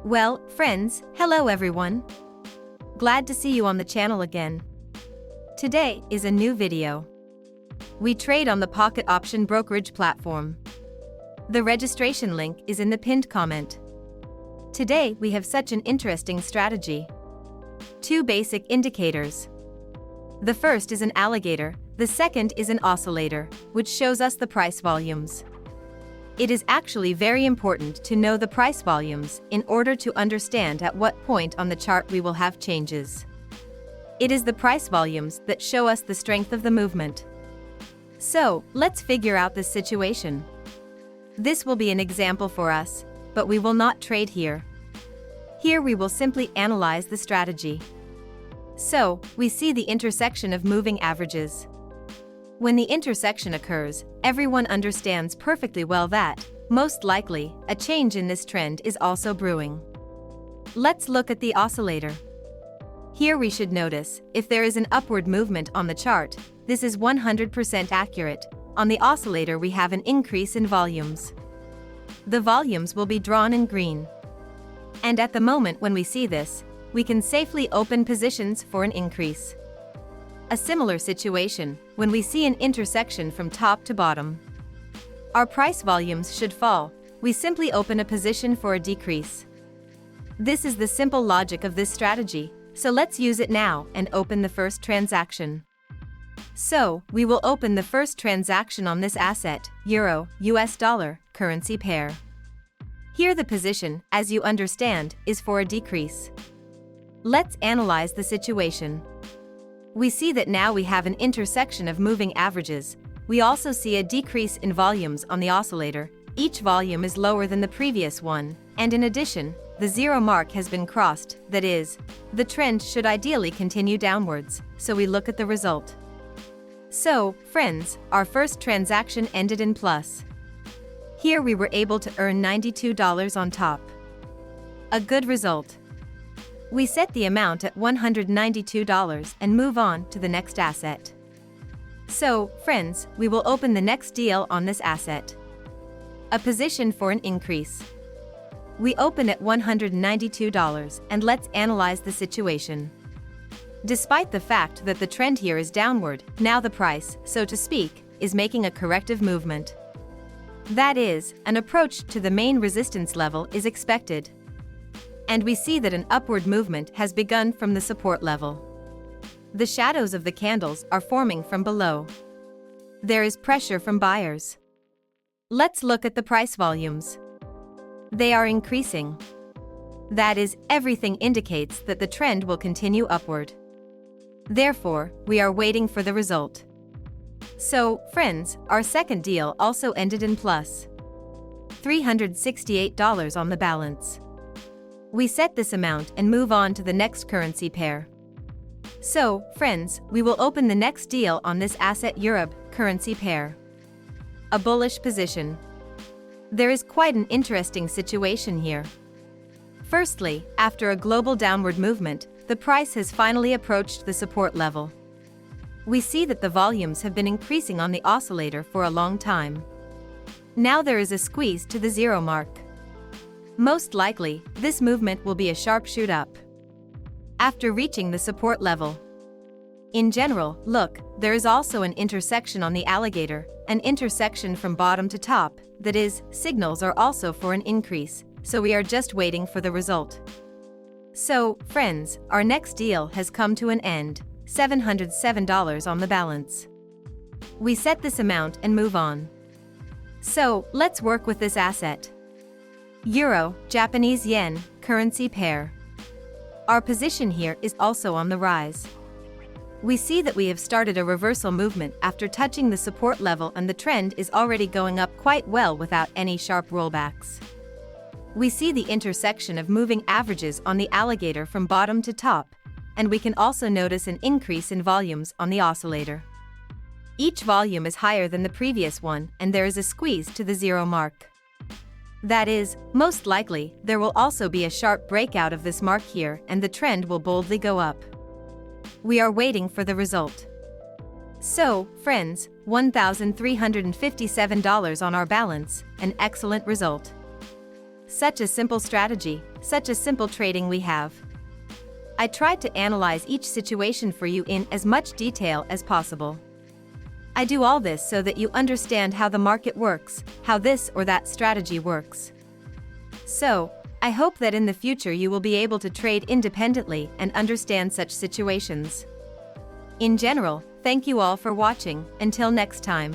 Well, friends, hello everyone. Glad to see you on the channel again. Today is a new video. We trade on the Pocket Option Brokerage platform. The registration link is in the pinned comment. Today we have such an interesting strategy. Two basic indicators. The first is an alligator, the second is an oscillator, which shows us the price volumes. It is actually very important to know the price volumes in order to understand at what point on the chart we will have changes. It is the price volumes that show us the strength of the movement. So, let's figure out this situation. This will be an example for us, but we will not trade here. Here we will simply analyze the strategy. So, we see the intersection of moving averages. When the intersection occurs, everyone understands perfectly well that, most likely, a change in this trend is also brewing. Let's look at the oscillator. Here we should notice, if there is an upward movement on the chart, this is 100% accurate. On the oscillator we have an increase in volumes. The volumes will be drawn in green. And at the moment when we see this, we can safely open positions for an increase. A similar situation when we see an intersection from top to bottom. Our price volumes should fall, we simply open a position for a decrease. This is the simple logic of this strategy, so let's use it now and open the first transaction. So, we will open the first transaction on this asset, Euro-US dollar, currency pair. Here the position, as you understand, is for a decrease. Let's analyze the situation. We see that now we have an intersection of moving averages. We also see a decrease in volumes on the oscillator. Each volume is lower than the previous one, and in addition, the zero mark has been crossed, that is, the trend should ideally continue downwards, so we look at the result. So, friends, our first transaction ended in plus. Here we were able to earn $92 on top. A good result. We set the amount at $192 and move on to the next asset. So, friends, we will open the next deal on this asset. A position for an increase. We open at $192 and let's analyze the situation. Despite the fact that the trend here is downward, now the price, so to speak, is making a corrective movement. That is, an approach to the main resistance level is expected. And we see that an upward movement has begun from the support level. The shadows of the candles are forming from below. There is pressure from buyers. Let's look at the price volumes. They are increasing. That is, everything indicates that the trend will continue upward. Therefore, we are waiting for the result. So, friends, our second deal also ended in plus. $368 on the balance. We set this amount and move on to the next currency pair. So, friends, we will open the next deal on this asset Euro currency pair. A bullish position. There is quite an interesting situation here. Firstly, after a global downward movement, the price has finally approached the support level. We see that the volumes have been increasing on the oscillator for a long time. Now there is a squeeze to the zero mark. Most likely, this movement will be a sharp shoot up after reaching the support level. In general, look, there is also an intersection on the alligator, an intersection from bottom to top, that is, signals are also for an increase, so we are just waiting for the result. So, friends, our next deal has come to an end, $707 on the balance. We set this amount and move on. So, let's work with this asset. Euro, Japanese yen, currency pair. Our position here is also on the rise. We see that we have started a reversal movement after touching the support level and the trend is already going up quite well without any sharp rollbacks. We see the intersection of moving averages on the alligator from bottom to top, and we can also notice an increase in volumes on the oscillator. Each volume is higher than the previous one and there is a squeeze to the zero mark. That is, most likely, there will also be a sharp breakout of this mark here and the trend will boldly go up. We are waiting for the result. So, friends, $1,357 on our balance, an excellent result. Such a simple strategy, such a simple trading we have. I tried to analyze each situation for you in as much detail as possible. I do all this so that you understand how the market works, how this or that strategy works. So, I hope that in the future you will be able to trade independently and understand such situations. In general, thank you all for watching. Until next time.